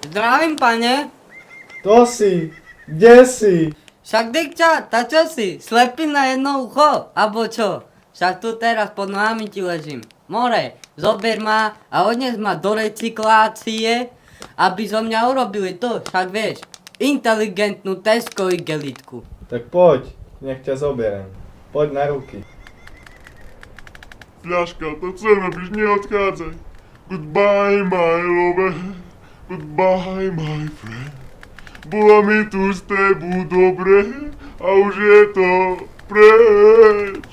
Zdravím, pane. To si, kde si? Však dykča, tá čo si? Slepý na jedno ucho? Abo čo? Však tu teraz pod nami ti ležím. More, zober ma a odnes ma do recyklácie, aby zo mňa urobili to, však vieš, inteligentnú Tesco igelitku. Tak poď, nech ťa zoberiem. Poď na ruky. Fľaška, to čo robíš, neodchádzaj. Goodbye, my lover. Goodbye, my friend. Bolo mi tu s tebou dobre a už je to preč.